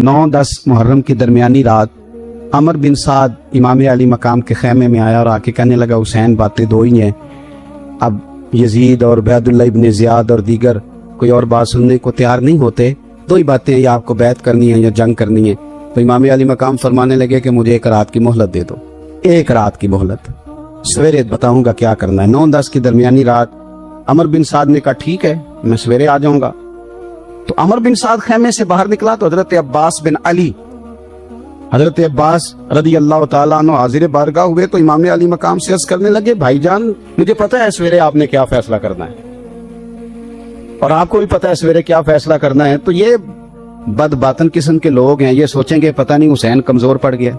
9-10 मुहर्रम की दरमियानी रात अमर बिन साद इमाम अली मकाम के खैमे में आया और आके कहने लगा, हुसैन बातें दो ही हैं, अब यजीद और उबैदुल्लाह इब्न ज़ियाद और दीगर कोई और बात सुनने को तैयार नहीं होते, दो ही बातें हैं, या आपको बैत करनी है या जंग करनी है। तो इमाम अली मकाम फरमाने लगे कि मुझे एक रात की मोहलत दे दो, एक रात की मोहलत, सवेरे बताऊंगा क्या करना है। 9-10 की दरमियानी रात अमर बिन साद ने कहा ठीक है, मैं सवेरे आ जाऊंगा। तो अमर बिन साद खैमे से बाहर निकला तो हजरत अब्बास बिन अली, हजरत अब्बास रदी अल्लाह ताला अन्हु हाजिर बारगाह हुए तो इमाम अली मकाम से अर्ज करने लगे, भाईजान मुझे पता है सवेरे आपने क्या फैसला करना है और आपको भी पता है सवेरे क्या फैसला करना है। तो ये बदबातन किस्म के लोग हैं, ये सोचेंगे पता नहीं हुसैन कमजोर पड़ गया,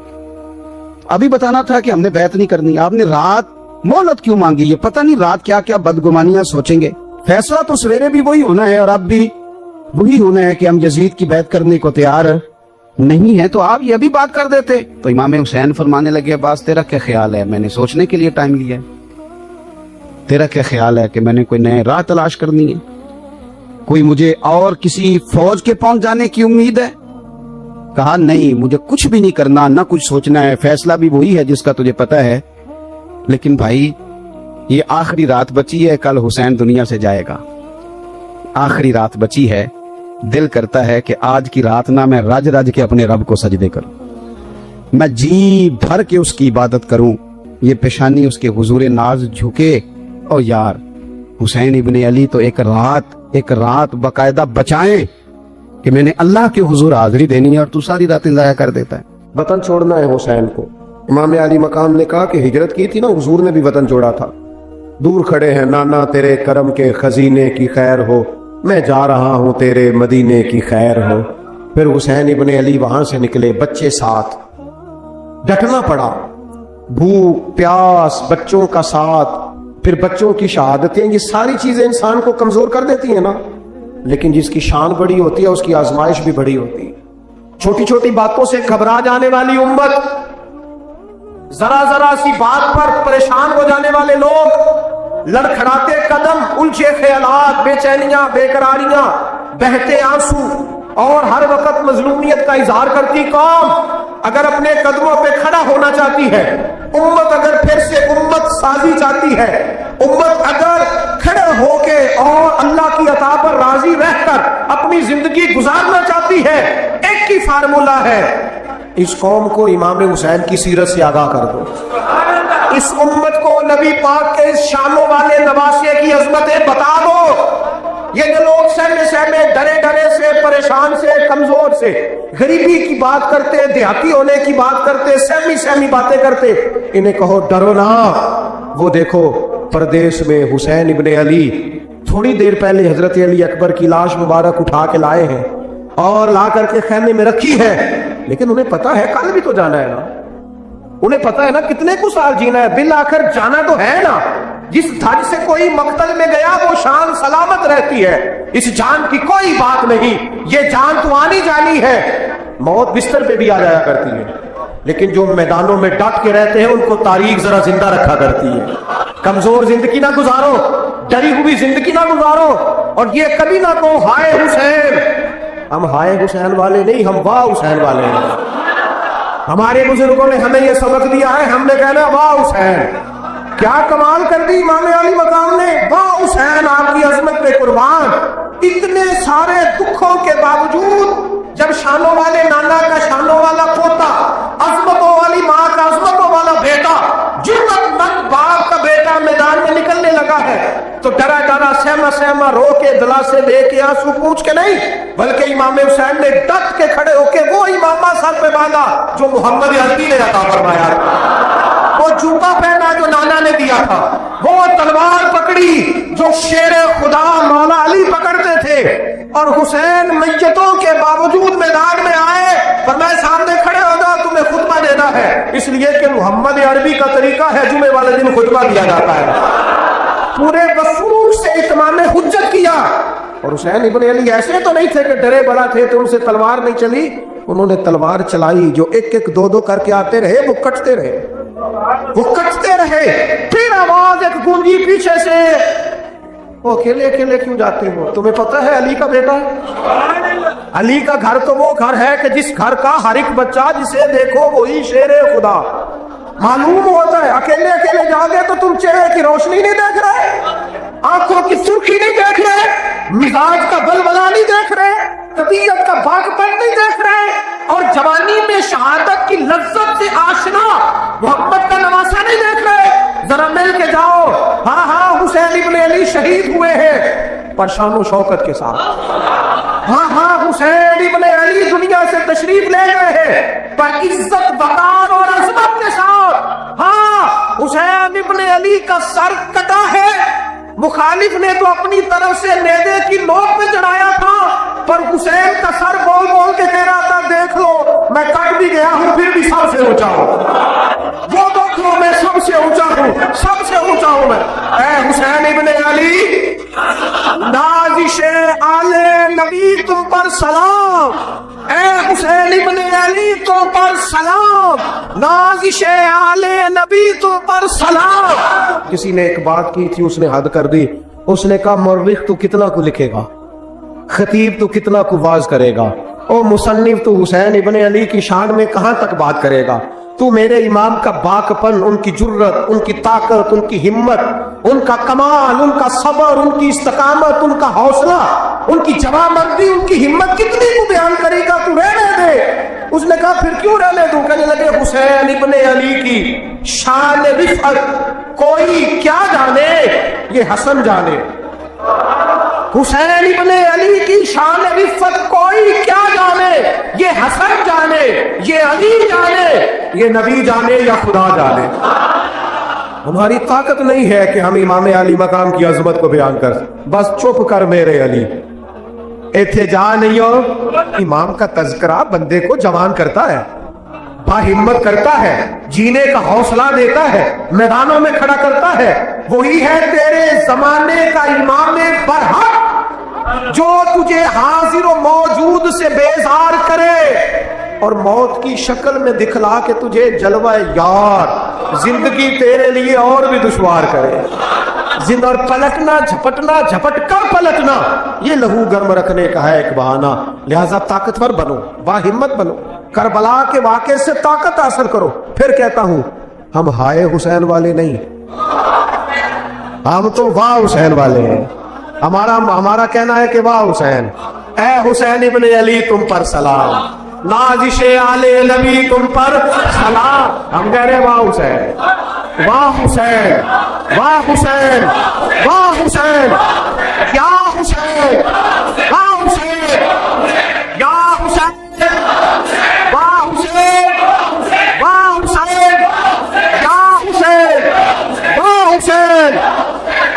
अभी बताना था कि हमने बैत नहीं करनी, आपने रात मोहलत क्यों मांगी, ये पता नहीं रात क्या क्या बदगुमानियां सोचेंगे। फैसला तो सवेरे भी वही होना है और अब भी वही होना है कि हम यजीद की बैत करने को तैयार नहीं है, तो आप ये भी बात कर देते। तो इमाम हुसैन फरमाने लगे, अब्बास तेरा क्या ख्याल है, मैंने सोचने के लिए टाइम लिया है, तेरा क्या ख्याल है कि मैंने कोई नए राह तलाश करनी है, कोई मुझे और किसी फौज के पहुंच जाने की उम्मीद है। कहा नहीं, मुझे कुछ भी नहीं करना, ना कुछ सोचना है, फैसला भी वही है जिसका तुझे पता है, लेकिन भाई ये आखिरी रात बची है, कल हुसैन दुनिया से जाएगा, आखिरी रात बची है, दिल करता है कि आज की रात ना मैं रज रज के अपने रब को सजदे करूं, मैं जी भर के उसकी इबादत करूं, ये पेशानी उसके हुजूर नाज झुके। और यार हुसैन इब्ने अली तो एक रात बकायदा बचाएं कि मैंने अल्लाह के हुजूर हाजिरी देनी है और तू सारी रातें ज़ाया कर देता है। वतन छोड़ना है हुसैन को। इमाम अली मकाम ने कहा कि हिजरत की थी ना, हुजूर ने भी वतन छोड़ा था। दूर खड़े हैं नाना तेरे करम के खजीने की खैर हो, मैं जा रहा हूं तेरे मदीने की खैर हो। फिर हुसैन इब्ने अली वहां से निकले, बच्चे साथ, डटना पड़ा, भूख प्यास, बच्चों का साथ, फिर बच्चों की शहादतें, ये सारी चीजें इंसान को कमजोर कर देती है ना, लेकिन जिसकी शान बड़ी होती है उसकी आजमाइश भी बड़ी होती है। छोटी छोटी बातों से घबरा जाने वाली उम्मत, जरा जरा सी बात पर परेशान हो जाने वाले लोग, लड़खड़ाते कदम, उलझे ख्यालात, बेचैनियां, बेकरारियां, बहते आंसू और हर वक्त मजलूमियत का इजहार करती कौम अगर अपने कदमों पे खड़ा होना चाहती है, उम्मत अगर फिर से उम्मत साजी चाहती है, उम्मत अगर खड़े होके और अल्लाह की अता पर राजी रहकर अपनी जिंदगी गुजारना चाहती है, एक ही फार्मूला है, इस कौम को इमाम हुसैन की सीरत से आगाह कर दो, इस उम्मत को नबी पाक के इस शानों वाले नवासे की अजमतें बता दो। ये जो लोग सहमे सहमे, डरे डरे से, परेशान से, कमजोर से, गरीबी की बात करते, देहाती होने की बात करते, सहमी सहमी बातें करते, इन्हें कहो डरो ना। वो देखो परदेश में हुसैन इब्ने अली थोड़ी देर पहले हजरत अली अकबर की लाश मुबारक उठा के लाए हैं और ला करके खैमे में रखी है, लेकिन उन्हें पता है कल भी तो जाना है ना, उन्हें पता है ना कितने कुछ साल जीना है, बिल आखिर जाना तो है ना। जिस धज से कोई मक्तल में गया वो शान सलामत रहती है, इस जान की कोई बात नहीं, ये जान तो आनी जानी है, मौत बिस्तर पे भी आ जाया करती है, लेकिन जो मैदानों में डट के रहते हैं उनको तारीख जरा जिंदा रखा करती है। कमजोर जिंदगी ना गुजारो, डरी हुई जिंदगी ना गुजारो, और ये कभी ना कहो हाय हुसैन। हम हाय हुसैन वाले नहीं, हम वाह हुसैन वाले हैं। हमारे बुजुर्गों ने हमें यह सबक दिया है, हमने कहना वाह हुसैन, क्या कमाल कर दी इमाम अली मकाम ने, वाह हुसैन आपकी अजमत पे कुर्बान। इतने सारे दुखों के बावजूद जब शानों वाले नाना का शानों वाला पोता, अजमतों वाली माँ का अजमतों वाला बेटा, जुर्रतमंद बाप का बेटा मैदान में निकलने लगा है, तो डरा डरा सहमा सहमा रो के दिलासे दे के आंसू पूछ के नहीं, बल्कि इमाम हुसैन ने डट के खड़े होके वो इमामा सर पे बांधा जो मोहम्मद अरबी ने अता फरमाया, वो जूता पहना जो नाना ने दिया था, वो तलवार पकड़ी जो शेर खुदा मौला अली पकड़ते थे, और हुसैन मैयतों के बावजूद मैदान में आए, फरमाया सामने खड़े हो जाओ, तुम्हें खुतबा देना है, इसलिए कि मोहम्मद अरबी का तरीका है जुमे वाले दिन खुतबा दिया जाता है। पूरे वसूल से इत्माम हुज्जत किया, और हुसैन इब्ने अली ऐसे तो नहीं थे कि डरे बड़ा थे तो उनसे तलवार नहीं चली, उन्होंने तलवार चलाई, जो एक एक दो दो करके आते रहे वो कटते रहे, वो कटते रहे। फिर आवाज एक गूंजी पीछे से, वो अकेले अकेले क्यों जाते हो? तुम्हें पता है अली का बेटा है? अली का घर तो वो घर है कि जिस घर का हर एक बच्चा जिसे देखो वही शेर खुदा। मालूम होता है अकेले अकेले जाओगे तो तुम चेहरे की रोशनी नहीं देख रहे, आंखों की सुर्खी नहीं देख रहे, मिजाज का बलबला नहीं देख रहे, तबीयत का बागपन नहीं देख रहे, और जवानी में शहादत की लज्जत से आशना मोहब्बत का नवासा नहीं देख रहे। जरा मिल के जाओ। हाँ हाँ, हुसैन इब्न अली शहीद हुए हैं पर शानो शौकत के साथ। हाँ हाँ, हुसैन इब्न अली दुनिया से तशरीफ ले गए हैं पर इज्जत वकार और अजमत के साथ। हाँ, हुसैन इब्न अली का सर कटा है, मुखालिफ ने तो अपनी तरफ से नेज़े की नोक पे चढ़ाया था, पर हुसैन का सर बोल बोल के कह रहा था देख लो मैं कट भी गया हूं फिर भी सबसे ऊंचा हूं, वो देख लो मैं सबसे ऊंचा हूं, सबसे ऊंचा हूं मैं। ऐ हुसैन इब्न अली, नाज़िशे आले नबी तुम पर सलाम। ऐ हुसैन इब्न अली तुम पर सलाम, नाज़िशे आले नबी तुम पर सलाम। किसी ने एक बात की थी, उसने हद कर दी। उसने कहा मौर्रिख तू कितना को लिखेगा, खतीब तू कितना को वाज करेगा, ओ मुसन्निफ तू हुसैन इब्न अली की शान में कहां तक बात करेगा। तू मेरे इमाम का बाकपन, उनकी जुर्रत, उनकी ताकत, उनकी हिम्मत, उनका कमाल, उनका सबर, उनकी इस्तकामत, उनका हौसला, उनकी जवाबमंदी, उनकी हिम्मत कितनी को बयान करेगा, तू रहने दे। उसने कहा फिर क्यों रहने दूं? कहने लगे हुसैन इब्न अली की शान रिफअत कोई क्या जाने, ये हसन जाने। हुसैन इब्न अली की शान रिफत कोई क्या जाने, ये हसन जाने, ये अली जाने, ये नबी जाने या खुदा जाने। हमारी ताकत नहीं है कि हम इमाम अली मकाम की अजमत को बयान कर, बस चुप कर मेरे अली, इत्थे जा नहीं हो। इमाम का तज़किरा बंदे को जवान करता है, बाहिम्मत करता है, जीने का हौसला देता है, मैदानों में खड़ा करता है। वही है तेरे जमाने का इमाम बरहक, जो तुझे हाजिर और मौजूद से बेजार करे और मौत की शक्ल में दिखला के तुझे जलवा यार जिंदगी तेरे लिए और भी दुश्वार करे। जिंद और पलटना, झपटना, झपट कर पलटना, ये लहू गर्म रखने का है एक बहाना। लिहाजा ताकतवर बनो, बाहिम्मत बनो, करबला के वाक़े से ताकत हासिल करो। फिर कहता हूं हम हाय हुसैन वाले नहीं, हम तो वाह हुसैन वाले हैं। हमारा कहना है कि वाह हुसैन, ऐ हुसैन इब्न अली तुम पर सलाम, नाज़िशे आले नबी तुम पर सलाम। हम कह रहे वाह हुसैन, वाह हुसैन, वाह हुसैन, वाह हुसैन, या हुसैन, वाह हुसैन, या हुसैन, वाह हुसैन, वाह हुसैन, या हुसैन, वाह हुसैन।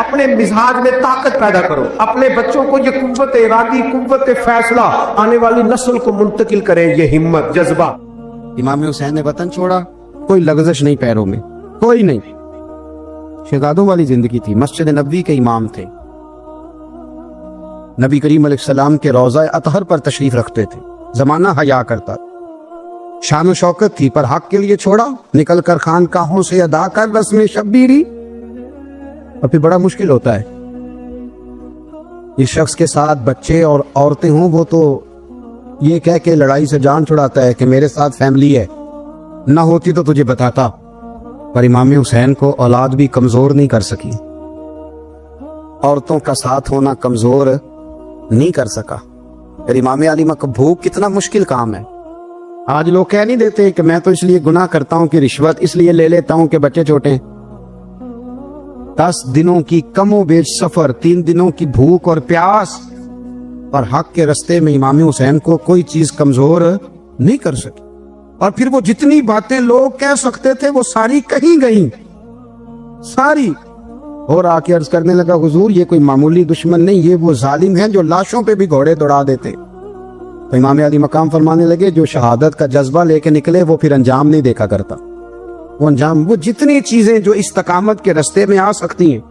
अपने मिजाज में ताकत पैदा करो, अपने बच्चों को ये कुव्वत इरादी, कुव्वत फैसला आने वाली नस्ल को मुंतकिल करें, ये हिम्मत, जज्बा। इमाम हुसैन ने वतन छोड़ा, कोई लग़ज़श नहीं पैरों में, कोई नहीं। शहजादों वाली जिंदगी थी, मस्जिद नबवी के इमाम थे, नबी करीम अलैहिस्सलाम के रोज़ा अतहर पर तशरीफ रखते थे, जमाना हया करता, शान व शौकत थी, पर हक के लिए छोड़ा, निकल कर खानकाहों से अदा कर रस्म शब्बीरी। और फिर बड़ा मुश्किल होता है, इस शख्स के साथ बच्चे और औरतें हों, वो तो ये कह के लड़ाई से जान छुड़ाता है कि मेरे साथ फैमिली है, ना होती तो तुझे बताता। पर इमाम हुसैन को औलाद भी कमजोर नहीं कर सकी, औरतों का साथ होना कमजोर नहीं कर सका। फिर इमाम अली भूख कितना मुश्किल काम है। आज लोग कह नहीं देते कि मैं तो इसलिए गुनाह करता हूं कि रिश्वत इसलिए ले लेता हूं कि बच्चे छोटे। 10 दिनों की कमो बेच सफर, 3 दिनों की भूख और प्यास, पर हक के रास्ते में इमाम हुसैन को कोई चीज कमजोर नहीं कर सकी। और फिर वो जितनी बातें लोग कह सकते थे वो सारी कहीं गई, सारी। और आके अर्ज करने लगा हुजूर ये कोई मामूली दुश्मन नहीं, ये वो जालिम है जो लाशों पे भी घोड़े दौड़ा देते। तो इमाम अली मकाम फरमाने लगे जो शहादत का जज्बा लेके निकले वो फिर अंजाम नहीं देखा करता। वो अंजाम, वो जितनी चीजें जो इस्तकामत के रास्ते में आ सकती हैं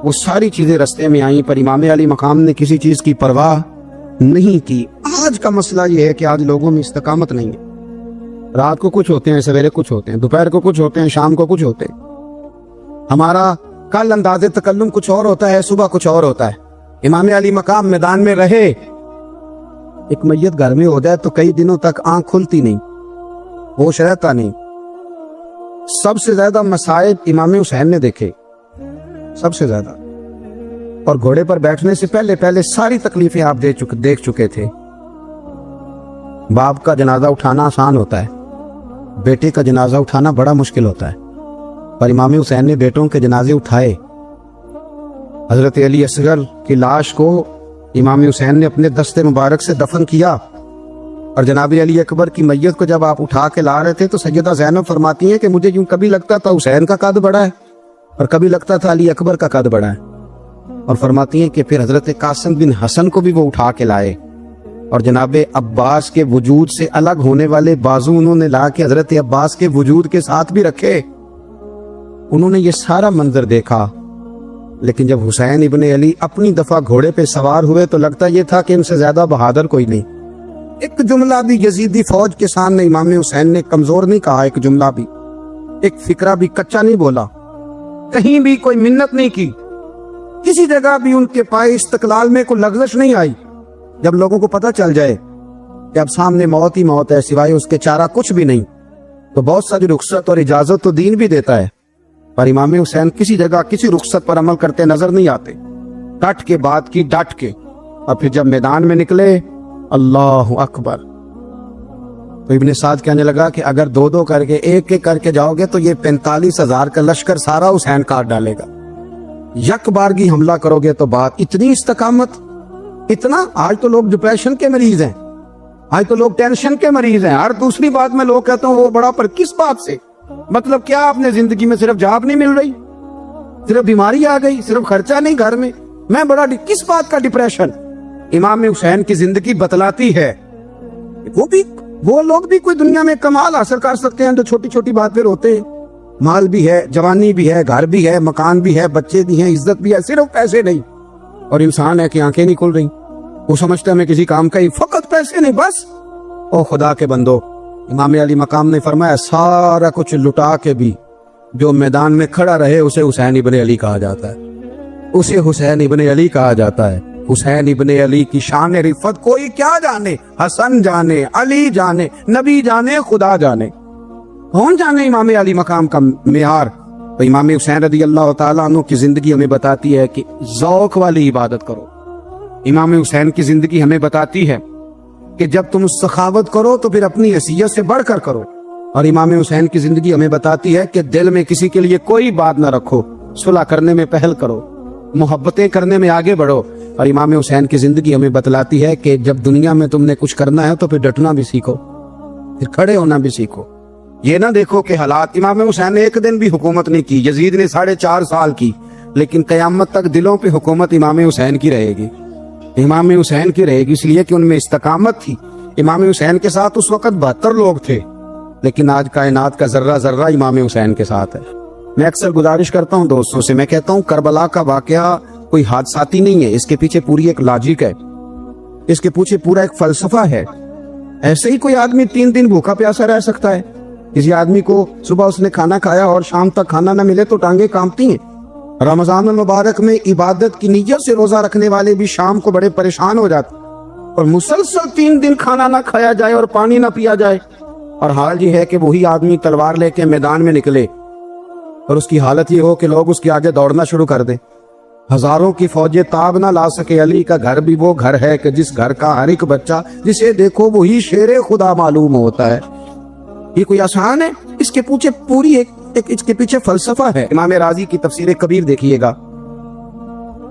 वो सारी चीजें रास्ते में आई, पर इमाम अली मकाम ने किसी चीज की परवाह नहीं की। आज का मसला ये है कि आज लोगों में इस्तकामत नहीं है। रात को कुछ होते हैं, सवेरे कुछ होते हैं, दोपहर को कुछ होते हैं, शाम को कुछ होते हैं। हमारा कल अंदाज़े तकल्लुम कुछ और होता है, सुबह कुछ और होता है। इमाम अली मकाम मैदान में रहे, एक मैयत घर में हो जाए तो कई दिनों तक आंख खुलती नहीं, होश रहता नहीं। सबसे ज्यादा मसाइब इमाम हुसैन ने देखे, सबसे ज्यादा। और घोड़े पर बैठने से पहले पहले सारी तकलीफें आप देख चुके थे। बाप का जनाजा उठाना आसान होता है, बेटे का जनाजा उठाना बड़ा मुश्किल होता है। पर इमाम हुसैन ने बेटों के जनाजे उठाए। हजरत अली असगर की लाश को इमाम हुसैन ने अपने दस्ते मुबारक से दफन किया। और जनाब अली अकबर की मैयत को जब आप उठा के ला रहे थे तो सैयदा ज़ैनब फरमाती हैं कि मुझे यूं कभी लगता था हुसैन का कद बड़ा है और कभी लगता था अली अकबर का कद बड़ा है। और फरमाती हैं कि फिर हजरत कासिम बिन हसन को भी वो उठा के लाए और जनाब अब्बास के वजूद से अलग होने वाले बाजू उन्होंने ला के हजरत अब्बास के वजूद के साथ भी रखे। उन्होंने ये सारा मंजर देखा। लेकिन जब हुसैन इब्ने अली अपनी दफा घोड़े पे सवार हुए तो लगता ये था कि इनसे ज्यादा बहादुर कोई नहीं। एक जुमला भी यजीदी फौज के सामने इमाम हुसैन ने कमजोर नहीं कहा, एक जुमला भी, एक फिक्रा भी कच्चा नहीं बोला, कहीं भी कोई मिन्नत नहीं की, किसी जगह भी उनके पाए इस्तकलाल में कोई लग़ज़श नहीं आई। जब लोगों को पता चल जाए कि अब सामने मौत ही मौत है, सिवाय उसके चारा कुछ भी नहीं, तो बहुत सारी रुख्सत और इजाजत तो दीन भी देता है। पर इमाम हुसैन किसी जगह किसी रुख्सत पर अमल करते नजर नहीं आते। डट के बात की, डट के। और फिर जब मैदान में निकले, अल्लाह अकबर, तो इब्ने साद कहने लगा कि अगर दो दो करके एक एक करके जाओगे तो ये 45,000 का लश्कर सारा हुसैन काट डालेगा। यक बारगी हमला करोगे तो बात, इतनी इस्तकामत, इतना। आज तो लोग डिप्रेशन के मरीज हैं, आज तो लोग टेंशन के मरीज हैं। हर दूसरी बात में लोग कहते हैं वो बड़ा, पर किस बात से? मतलब क्या आपने जिंदगी में सिर्फ जॉब नहीं मिल रही, सिर्फ बीमारी आ गई, सिर्फ खर्चा नहीं घर में, मैं बड़ा, किस बात का डिप्रेशन? इमाम हुसैन की जिंदगी बतलाती है। वो लोग भी कोई दुनिया में कमाल हासिल कर सकते हैं जो छोटी छोटी बात पे रोते हैं। माल भी है, जवानी भी है, घर भी है, मकान भी है, बच्चे भी हैं, इज्जत भी है, सिर्फ पैसे नहीं। और इंसान है कि आंखें नहीं खुल रही, वो समझता है मैं किसी काम का ही, फकत पैसे नहीं बस। ओ खुदा के बंदो, इमाम अली मकाम ने फरमाया सारा कुछ लुटा के भी जो मैदान में खड़ा रहे उसे हुसैन इब्ने अली कहा जाता है, उसे हुसैन इब्ने अली कहा जाता है। हुसैन इब्ने अली की शान रिफत कोई क्या जाने, हसन जाने, अली जाने, नबी जाने, खुदा जाने, कौन जाने इमाम अली मकाम का मेयार। तो इमाम हुसैन रज़ी अल्लाह तआला अन्हु की जिंदगी हमें बताती है कि ज़ौक़ वाली इबादत करो। इमाम हुसैन की जिंदगी हमें बताती है कि जब तुम सखावत करो तो फिर अपनी हैसियत से बढ़कर करो। और इमाम हुसैन की जिंदगी हमें बताती है कि दिल में किसी के लिए कोई बात ना रखो, सुलह करने में पहल करो, मोहब्बतें करने में आगे बढ़ो। और इमाम हुसैन की जिंदगी हमें बतलाती है कि जब दुनिया में तुमने कुछ करना है तो फिर डटना भी सीखो, फिर खड़े होना भी सीखो। ये ना देखो कि हालात, इमाम हुसैन ने एक दिन भी हुकूमत नहीं की, यजीद ने 4.5 साल की, लेकिन कयामत तक दिलों पे हुकूमत इमाम हुसैन की रहेगी, इमाम हुसैन की रहेगी, इसलिए कि उनमें इस्तकामत थी। इमाम हुसैन के साथ उस वक्त 72 लोग थे, लेकिन आज कायनात का जर्रा जर्रा इमाम हुसैन के साथ है। मैं अक्सर गुजारिश करता हूँ दोस्तों से, मैं कहता हूँ करबला का वाकया कोई हादसाती नहीं है, इसके पीछे पूरी एक लॉजिक है, इसके पीछे पूरा एक फलसफा है। ऐसे ही कोई आदमी 3 दिन भूखा प्यासा रह सकता है। किसी आदमी को सुबह उसने खाना खाया और शाम तक खाना न मिले तो टांगे कांपती हैं। रमजान मुबारक में इबादत की नीयत से रोजा रखने वाले भी शाम को बड़े परेशान हो जाते, और मुसलसल 3 दिन खाना ना खाया जाए और पानी ना पिया जाए, और हाल ये है कि वही आदमी तलवार लेके मैदान में निकले और उसकी हालत ये हो कि लोग उसके आगे दौड़ना शुरू कर दें। हजारों की फौजें ताब ना ला सके। अली का घर भी वो घर है कि जिस घर का हर एक बच्चा जिसे देखो वही शेरे खुदा मालूम होता है। ये कोई आसान है? इसके पीछे पूरी एक इसके पीछे फलसफा है। इमाम राजी की तफसीर कबीर देखिएगा।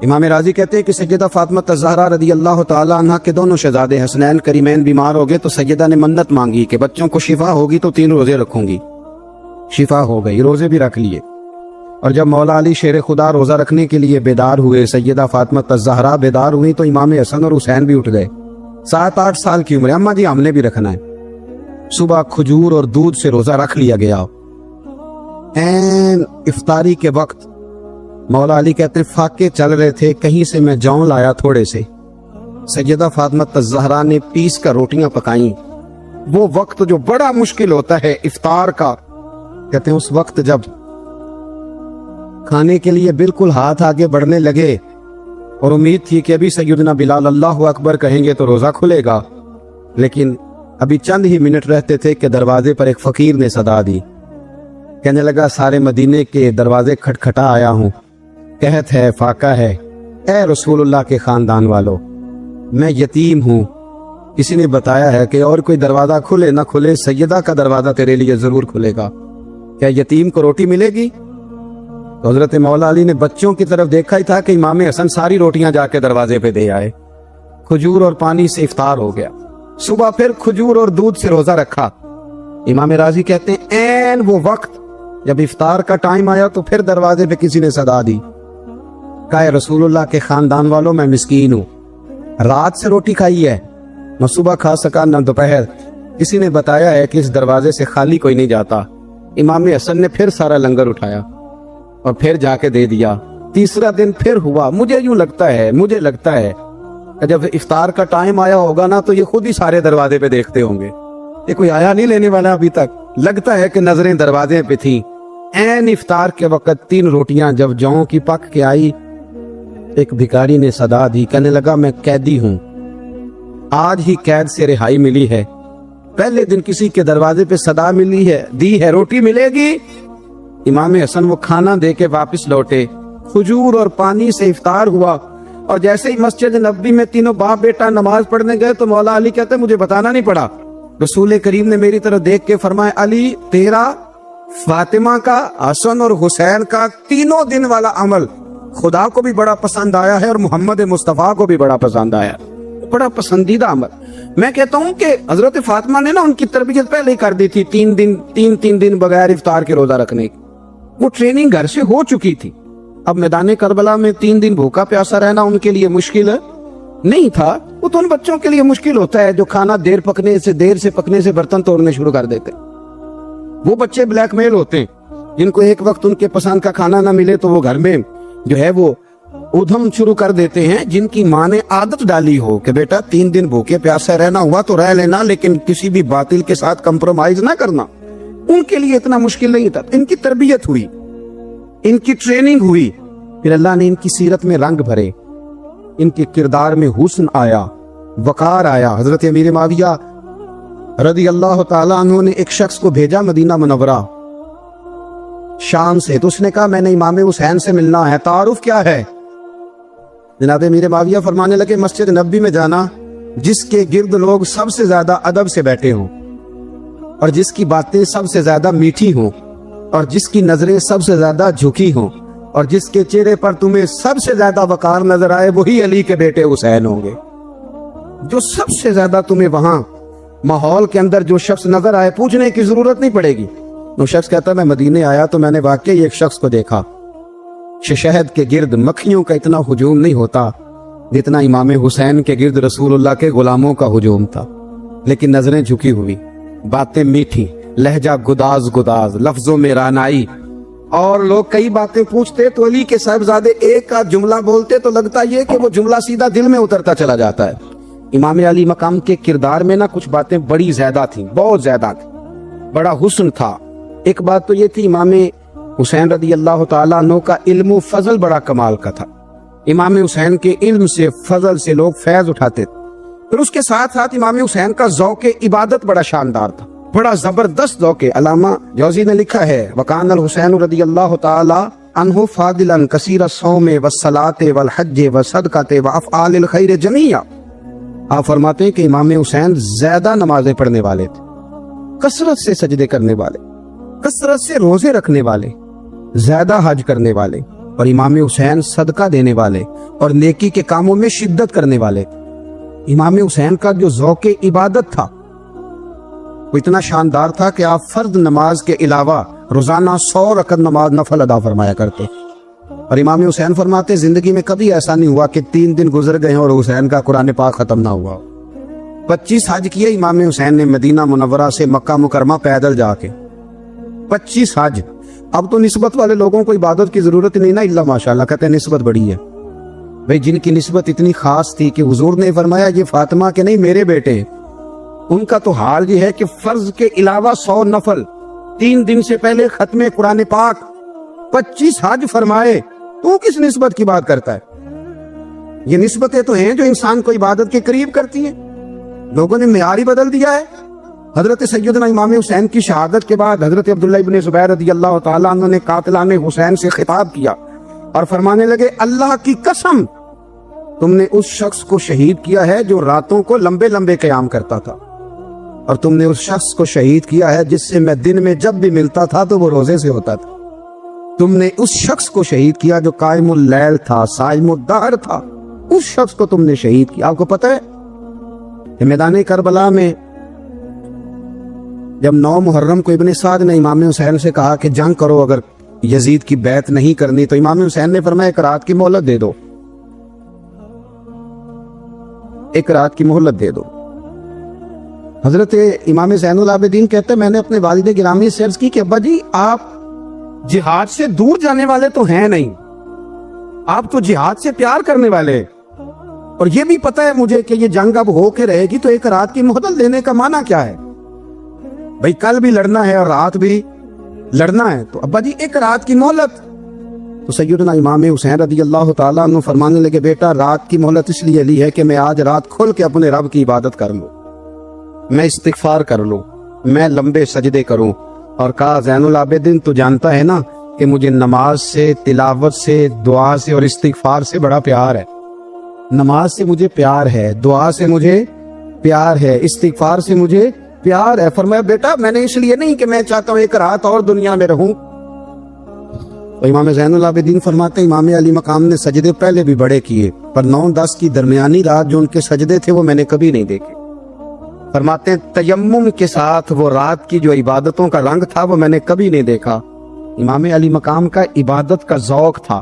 इमाम राजी कहते हैं कि सैयदा फातिमा ज़हरा रज़ी अल्लाह तआला अन्हा के दोनों शहजादे हसनैन करीमैन बीमार हो गए तो सैयदा ने मन्नत मांगी कि बच्चों को शिफा होगी तो 3 रोजे रखूंगी। शिफा हो गई, रोजे भी रख लिए। और जब मौला अली शेर खुदा रोजा रखने के लिए बेदार हुए, सैयदा फातिमा ज़हरा बेदार हुई तो इमाम हसन और हुसैन भी उठ गए। 7-8 साल की उम्र, अम्मा जी हमने भी रखना है। सुबह खजूर और दूध से रोजा रख लिया गया। ऐन इफ्तारी के वक्त मौला अली कहते हैं फाके चल रहे थे, कहीं से मैं जौं लाया थोड़े से। सैयदा फातिमा ज़हरा ने पीस कर रोटियां पकाई। वो वक्त जो बड़ा मुश्किल होता है इफ्तार का, कहते हैं उस वक्त जब کھانے کے لیے بالکل ہاتھ آگے بڑھنے لگے اور امید تھی کہ ابھی سیدنا بلال اللہ اکبر کہیں گے تو روزہ کھلے گا، لیکن ابھی چند ہی منٹ رہتے تھے کہ دروازے پر ایک فقیر نے صدا دی۔ کہنے لگا سارے مدینے کے دروازے کھٹکھٹا آیا ہوں، قحط ہے، فاقہ ہے، اے رسول اللہ کے خاندان والو، میں یتیم ہوں، کسی نے بتایا ہے کہ اور کوئی دروازہ کھلے نہ کھلے سیدہ کا دروازہ تیرے لیے ضرور کھلے گا، کیا یتیم کو روٹی ملے گی؟ تو حضرت مولا علی نے بچوں کی طرف دیکھا ہی تھا کہ امام حسن ساری روٹیاں جا کے دروازے پہ دے آئے۔ کھجور اور پانی سے افطار ہو گیا، صبح پھر کھجور اور دودھ سے روزہ رکھا۔ امام راضی کہتے ہیں این وہ وقت جب افطار کا ٹائم آیا تو پھر دروازے پہ کسی نے صدا دی، کہا رسول اللہ کے خاندان والوں میں مسکین ہوں، رات سے روٹی کھائی ہے، نہ صبح کھا سکا نہ دوپہر، کسی نے بتایا ہے کہ اس دروازے سے خالی کوئی نہیں جاتا۔ امام حسن نے پھر سارا لنگر اٹھایا اور پھر جا کے دے دیا۔ تیسرا دن پھر ہوا، مجھے لگتا ہے کہ جب افطار کا ٹائم آیا ہوگا نا تو یہ خود ہی سارے دروازے پہ دیکھتے ہوں گے، یہ کوئی آیا نہیں لینے والا ابھی تک، لگتا ہے کہ نظریں دروازے پہ تھیں۔ این افطار کے وقت 3 روٹیاں جب جاؤں کی پک کے آئی، ایک بھکاری نے صدا دی، کہنے لگا میں قیدی ہوں، آج ہی قید سے رہائی ملی ہے، پہلے دن کسی کے دروازے پہ صدا ملی ہے، دی ہے روٹی ملے گی۔ امام حسن وہ کھانا دے کے واپس لوٹے، کھجور اور پانی سے افطار ہوا، اور جیسے ہی مسجد نبوی میں تینوں باپ بیٹا نماز پڑھنے گئے تو مولا علی کہتے مجھے بتانا نہیں پڑا، رسول کریم نے میری طرف دیکھ کے فرمایا علی تیرا، فاطمہ کا، حسن اور حسین کا 3 دن والا عمل خدا کو بھی بڑا پسند آیا ہے اور محمد مصطفیٰ کو بھی بڑا پسند آیا، بڑا پسندیدہ عمل۔ میں کہتا ہوں کہ حضرت فاطمہ نے نا ان کی تربیت پہلے ہی کر دی تھی، 3 دن بغیر افطار کے روزہ رکھنے کی، وہ ٹریننگ گھر سے ہو چکی تھی۔ اب میدان کربلا میں 3 دن بھوکا پیاسا رہنا ان کے لیے مشکل نہیں تھا، وہ تو ان بچوں کے لیے مشکل ہوتا ہے جو کھانا دیر سے پکنے سے برتن توڑنے شروع کر دیتے، وہ بچے بلیک میل ہوتے ہیں جن کو ایک وقت ان کے پسند کا کھانا نہ ملے تو وہ گھر میں جو ہے وہ ادھم شروع کر دیتے ہیں، جن کی ماں نے عادت ڈالی ہو کہ بیٹا 3 دن بھوکے پیاسے رہنا ہوا تو رہ لینا لیکن کسی بھی باطل کے ساتھ کمپرومائز نہ کرنا، ان کے لیے اتنا مشکل نہیں تھا۔ ان کی تربیت ہوئی، ان کی ٹریننگ ہوئی، پھر اللہ نے ان کی سیرت میں رنگ بھرے، ان کے کردار میں حسن آیا، وقار آیا۔ حضرت امیر معاویہ رضی اللہ تعالیٰ عنہ نے ایک شخص کو بھیجا مدینہ منورہ شام سے، تو اس نے کہا میں نے امام حسین سے ملنا ہے، تعارف کیا ہے؟ جناب امیر معاویہ فرمانے لگے مسجد نبوی میں جانا جس کے گرد لوگ سب سے زیادہ ادب سے بیٹھے ہوں اور جس کی باتیں سب سے زیادہ میٹھی ہوں اور جس کی نظریں سب سے زیادہ جھکی ہوں اور جس کے چہرے پر تمہیں سب سے زیادہ وقار نظر آئے وہی علی کے بیٹے حسین ہوں گے۔ جو سب سے زیادہ تمہیں وہاں ماحول کے اندر جو شخص نظر آئے پوچھنے کی ضرورت نہیں پڑے گی۔ وہ شخص کہتا میں مدینے آیا تو میں نے واقعی ایک شخص کو دیکھا، شہد کے گرد مکھیوں کا اتنا ہجوم نہیں ہوتا جتنا امام حسین کے گرد رسول اللہ کے غلاموں کا ہجوم تھا، لیکن نظریں جھکی ہوئی، باتیں میٹھی، لہجہ گداز لفظوں میں رانائی، اور لوگ کئی باتیں پوچھتے تو علی کے صاحبزادے ایک کا جملہ بولتے تو لگتا یہ کہ وہ جملہ سیدھا دل میں اترتا چلا جاتا ہے۔ امام علی مقام کے کردار میں نہ کچھ باتیں بڑی زیادہ تھیں، بہت زیادہ تھیں، بڑا حسن تھا۔ ایک بات تو یہ تھی امام حسین رضی اللہ تعالیٰ عنہ کا علم و فضل بڑا کمال کا تھا، امام حسین کے علم سے فضل سے لوگ فیض اٹھاتے تھے۔ پھر اس کے ساتھ ساتھ امام حسین کا ذوق عبادت بڑا شاندار تھا، بڑا زبردست ذوق۔ علامہ جوزی نے لکھا ہے وکان الحسین رضی اللہ تعالیٰ عنہ فاضلا کثیر الصوم والصلاۃ والحج والصدقۃ وافعال الخیر جمیعا۔ آپ فرماتے ہیں کہ امام حسین زیادہ نمازیں پڑھنے والے تھے، کثرت سے سجدے کرنے والے، کثرت سے روزے رکھنے والے، زیادہ حج کرنے والے، اور امام حسین صدقہ دینے والے اور نیکی کے کاموں میں شدت کرنے والے تھے۔ امام حسین کا جو ذوق عبادت تھا وہ اتنا شاندار تھا کہ آپ فرض نماز کے علاوہ روزانہ 100 رکعت نماز نفل ادا فرمایا کرتے، اور امام حسین فرماتے زندگی میں کبھی ایسا نہیں ہوا کہ 3 دن گزر گئے اور حسین کا قرآن پاک ختم نہ ہوا۔ 25 حج کیے امام حسین نے مدینہ منورہ سے مکہ مکرمہ پیدل جا کے، 25 حج۔ اب تو نسبت والے لوگوں کو عبادت کی ضرورت نہیں نا، اللہ ماشاءاللہ کہتے ہیں نسبت بڑی ہے بھئی، جن کی نسبت اتنی خاص تھی کہ حضور نے فرمایا یہ فاطمہ کے نہیں میرے بیٹے، ان کا تو حال یہ ہے کہ فرض کے علاوہ 100 نفل، 3 دن سے پہلے ختم قرآن پاک، 25 हज फरमाए, तू किस निस्बत की बात करता है? ये निस्बतें तो हैं जो इंसान को इबादत के करीब करती हैं। लोगों ने मेयार ही बदल दिया है। हजरत सैयदना इमाम हुसैन की शहादत के बाद हजरत अब्दुल्लाह इब्न ज़ुबैर रज़ियल्लाहु ताला अन्हु ने कातिलाने हुसैन से खिताब किया और फरमाने लगे, अल्लाह की कसम, तुमने उस शख्स को शहीद किया है जो रातों को लंबे लंबे क़याम करता था, और तुमने उस शख्स को शहीद किया है जिससे मैं दिन में जब भी मिलता था तो वो रोजे से होता था। तुमने उस शख्स को शहीद किया जो कायमुल लैल था, साइमुद दहर था, उस शख्स को तुमने शहीद किया। आपको पता है कि मैदान करबला में जब 9 मुहर्रम को इब्न साद ने इमाम हुसैन से कहा कि जंग करो, अगर यजीद की बैत नहीं करनी, तो इमाम हुसैन ने फरमाया एक रात की मोहलत दे दो, एक रात की मोहलत दे दो। हजरत इमाम ज़ैनुल आबिदीन कहते हैं, मैंने अपने वालिद गिरामी से अर्ज की कि अब्बा जी, आप जिहाद से दूर जाने वाले तो हैं नहीं, आप तो जिहाद से प्यार करने वाले, और ये भी पता है मुझे कि ये जंग अब हो के रहेगी, तो एक रात की मोहलत देने का माना क्या है? भाई कल भी लड़ना है और रात भी लड़ना है, तो अब्बा जी एक रात की मोहलत। तो सैयदना इमाम हुसैन रज़ियल्लाहु ताला अन्हु फरमाने लगे, बेटा रात की मोहलत इसलिए ली है कि मैं आज रात खोल के अपने रब की इबादत कर लूं, मैं इस्तिगफार कर लूं, मैं लंबे सजदे करूं। और कहा, ज़ैनुल आबिदीन तू जानता है ना कि मुझे नमाज से, तिलावत से, दुआ से और इस्तिगफार से बड़ा प्यार है। नमाज से मुझे प्यार है, दुआ से मुझे प्यार है, इस्तिगफार से मुझे प्यार है। फरमाया, बेटा मैंने इसलिए नहीं कि मैं चाहता हूं एक रात और दुनिया में रहूं। तो इमाम ज़ैनुल आबिदीन फरमाते, इमाम अली मकाम ने सजदे पहले भी बड़े किए, पर 9-10 की दरमियानी रात जो उनके सजदे थे वो मैंने कभी नहीं देखे। फरमाते हैं, तयम्मुम के साथ वो रात की जो इबादतों का रंग था वो मैंने कभी नहीं देखा। इमाम अली मकाम का इबादत का ज़ौक था,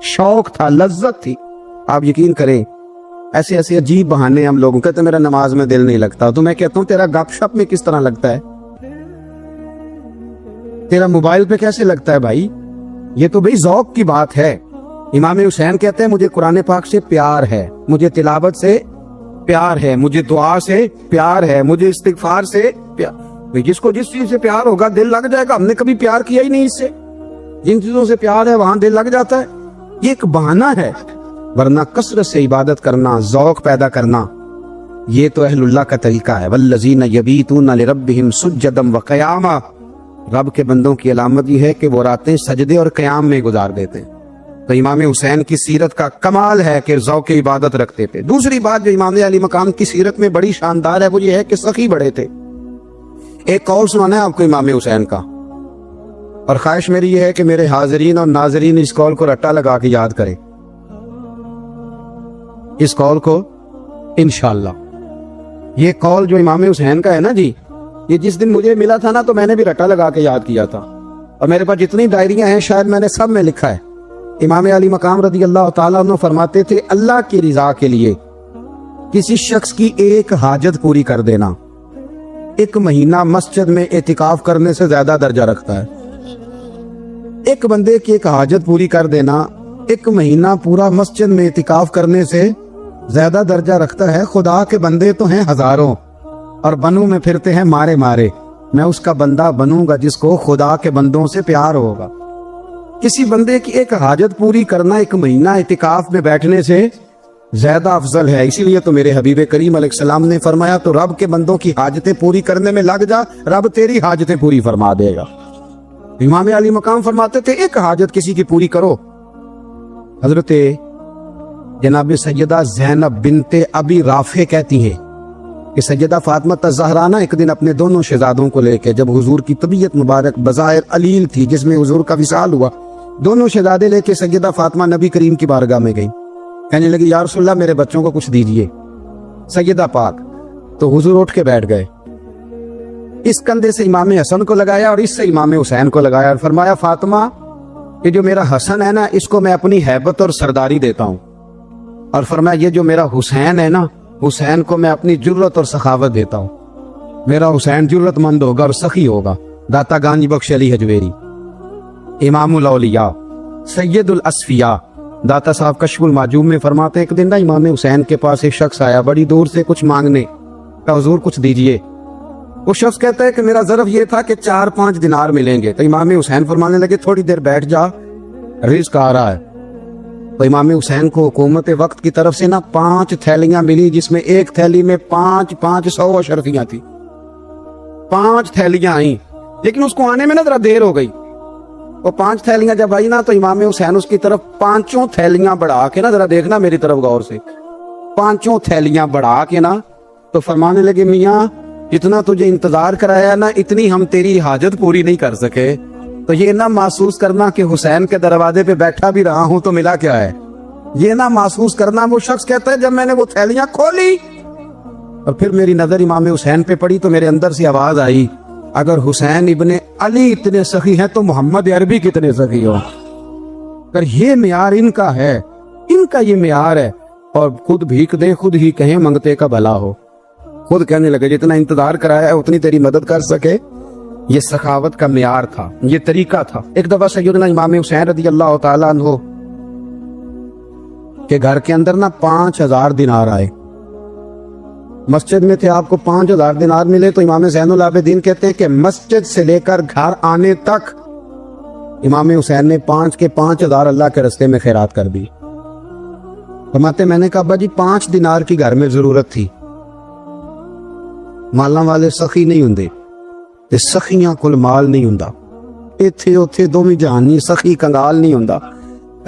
शौक था, लज्जत थी। आप यकीन करें, ऐसे ऐसे अजीब बहाने हम लोगों कहते, मेरा नमाज में दिल नहीं लगता, तो मैं कहता हूं तेरा गपशप में किस तरह लगता है, तेरा मोबाइल पे कैसे लगता है भाई? ये तो भाई ज़ौक की बात है। इमाम हुसैन कहते हैं, मुझे कुरान पाक से प्यार है, मुझे तिलावत से प्यार है, मुझे दुआ से प्यार है, मुझे इस्तिगफार से प्यार। जिसको जिस चीज से प्यार होगा दिल लग जाएगा। हमने कभी प्यार किया ही नहीं इससे, जिन चीजों से प्यार है वहां दिल लग जाता है। ये एक बहाना है, वरना कसरत से इबादत करना, ज़ौक पैदा करना, ये तो अहलुल्लाह का तरीका है। वल्लज़ीना यबीतूना लिरब्बिहिम सुज्जदम व क़यामा, रब के बंदों की अलामत ये है कि वो रातें सजदे और क़याम में गुजार देते हैं। तो इमाम हुसैन की सीरत का कमाल है कि ज़ौक़ इबादत रखते थे। दूसरी बात जो इमाम अली मकाम की सीरत में बड़ी शानदार है वो ये है कि सखी बड़े थे। एक कौल सुनाना है आपको इमाम हुसैन का, और ख्वाहिश मेरी ये है कि मेरे हाज़रीन और नाज़रीन इस कौल को रट्टा लगा के याद करें, इस कौल को इंशाअल्लाह। ये कौल जो इमाम हुसैन का है ना जी, ये जिस दिन मुझे मिला था ना तो मैंने भी रट्टा लगा के याद किया था, और मेरे पास जितनी डायरियां हैं शायद मैंने सब में लिखा है। इमाम अली मकाम रज़ियल्लाहु ताला अन्हु फरमाते थे, अल्लाह की रिजा के लिए किसी शख्स की एक हाजत पूरी कर देना 1 महीना मस्जिद में एतिकाफ करने से ज्यादा दर्जा रखता है। एक बंदे की एक हाजत पूरी कर देना 1 महीना पूरा मस्जिद में एतिकाफ करने से ज्यादा दर्जा रखता है। खुदा के बंदे तो हैं हजारों, और बनू में फिरते हैं मारे मारे, मैं उसका बंदा बनूंगा जिसको खुदा के बंदों से प्यार होगा। किसी बंदे की एक हाजत पूरी करना 1 महीना इतिकाफ में बैठने से ज्यादा अफजल है। इसीलिए तो मेरे हबीब करीम अलैहिस्सलाम ने फरमाया, तो रब के बंदों की हाजतें पूरी करने में लग जा, रब तेरी हाजतें पूरी फरमा देगा। इमाम अली मकाम फरमाते थे, एक हाजत किसी की पूरी करो। हजरत जनाब सैयदा ज़ैनब बिनते अबी राफे कहती हैं कि सैयदा फातिमा ज़हरा ना एक दिन अपने दोनों शहजादों को लेकर, जब हुजूर की तबीयत मुबारक बज़ाहिर अलील थी जिसमें हुजूर का विसाल हुआ, दोनों शहजादे लेके सैयदा फातिमा नबी करीम की बारगाह में गई। कहने लगी, या रसूलल्लाह मेरे बच्चों को कुछ दीजिए। सैयदा पाक तो हुजूर उठ के बैठ गए, इस कंधे से इमाम हसन को लगाया और इससे इमाम हुसैन को लगाया, और फरमाया, फातिमा ये जो मेरा हसन है ना, इसको मैं अपनी हैबत और सरदारी देता हूँ, और फरमाया ये जो मेरा हुसैन है ना, हुसैन को मैं अपनी जुर्रत और सखावत देता हूँ। मेरा हुसैन जुर्रतमंद होगा और सखी होगा। दाता गांजी बख्श अली हजवेरी, इमामुल औलिया, सैयदुल अस्फिया, दाता साहब कश्फुल माजूम में फरमाते, एक दिन ना इमाम हुसैन के पास एक शख्स आया बड़ी दूर से कुछ मांगने, कहा हुजूर कुछ दीजिए। वो शख्स कहता है कि मेरा ज़र्फ ये था कि 4-5 दिनार मिलेंगे। तो इमाम हुसैन फरमाने लगे, थोड़ी देर बैठ जा, رزق آ رہا ہے. تو امام حسین کو حکومت وقت کی طرف سے نا 5 تھیلیاں ملی، جس میں ایک تھیلی میں 500 اشرفیاں تھی. 5 تھیلیاں آئیں، لیکن اس کو آنے میں نا ذرا دیر ہو گئی. وہ 5 تھیلیاں جب آئی نا تو امام حسین اس کی طرف 5 تھیلیاں بڑھا کے نا، ذرا دیکھنا میری طرف غور سے، 5 تھیلیاں بڑھا کے نا تو فرمانے لگے میاں جتنا تجھے انتظار کرایا نا اتنی ہم تیری حاجت پوری نہیں کر سکے. تو یہ نہ محسوس کرنا کہ حسین کے دروازے پہ بیٹھا بھی رہا ہوں تو ملا کیا ہے. یہ نہ محسوس کرنا. وہ شخص کہتا ہے جب میں نے وہ تھیلیاں کھولی اور پھر میری نظر امام حسین پہ پڑی تو میرے اندر سے آواز آئی، اگر حسین ابن علی اتنے سخی ہیں تو محمد عربی کتنے سخی ہو. اگر یہ معیار ان کا ہے، ان کا یہ معیار ہے، اور خود بھیک دے خود ہی کہیں منگتے کا بھلا ہو. خود کہنے لگے جتنا انتظار کرایا ہے اتنی تیری مدد کر سکے. یہ سخاوت کا معیار تھا، یہ طریقہ تھا. ایک دفعہ سیدنا امام حسین رضی اللہ تعالیٰ عنہ کے گھر کے اندر نا 5000 دینار آئے. مسجد میں تھے، آپ کو 5000 دینار ملے تو امام زین العابدین کہتے ہیں کہ مسجد سے لے کر گھر آنے تک امام حسین نے 5 کے 5000 اللہ کے رستے میں خیرات کر دی. فرماتے میں نے کہا ابا جی 5 دینار کی گھر میں ضرورت تھی. مالاں والے سخی نہیں ہوندے تے سخیاں کل مال نہیں ہوندا. ایتھے اوتھے دوویں جہانی سخی کنگال نہیں ہوندا.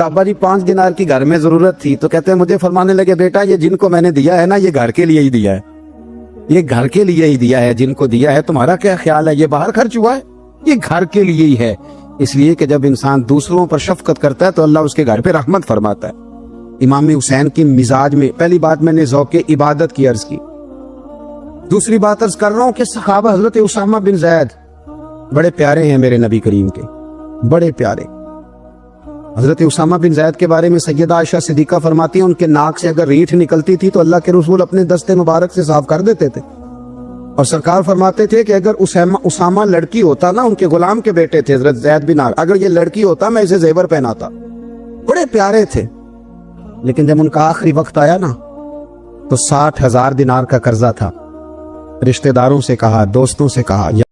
ابا جی 5 دینار کی گھر میں ضرورت تھی تو کہتے ہیں مجھے فرمانے لگے بیٹا یہ جن کو میں نے دیا ہے نا یہ گھر کے لیے ہی دیا ہے، یہ گھر کے لیے ہی دیا ہے. جن کو دیا ہے تمہارا کیا خیال ہے؟ یہ باہر خرچ ہوا ہے، یہ گھر کے لیے ہی ہے. اس لیے کہ جب انسان دوسروں پر شفقت کرتا ہے تو اللہ اس کے گھر پہ رحمت فرماتا ہے. امام حسین کی مزاج میں پہلی بات میں نے ذوق عبادت کی عرض کی. دوسری بات عرض کر رہا ہوں کہ صحابہ حضرت اسامہ بن زید بڑے پیارے ہیں میرے نبی کریم کے، بڑے پیارے. حضرت اسامہ بن زید کے بارے میں سیدہ عائشہ صدیقہ فرماتی ہیں ان کے ناک سے اگر ریٹھ نکلتی تھی تو اللہ کے رسول اپنے دستے مبارک سے صاف کر دیتے تھے. اور سرکار فرماتے تھے کہ اگر اسامہ لڑکی ہوتا نا، ان کے غلام کے بیٹے تھے حضرت زید بن عامر، اگر یہ لڑکی ہوتا میں اسے زیور پہناتا. بڑے پیارے تھے. لیکن جب ان کا آخری وقت آیا نا تو 60,000 دینار کا قرضہ تھا. رشتہ داروں سے کہا، دوستوں سے کہا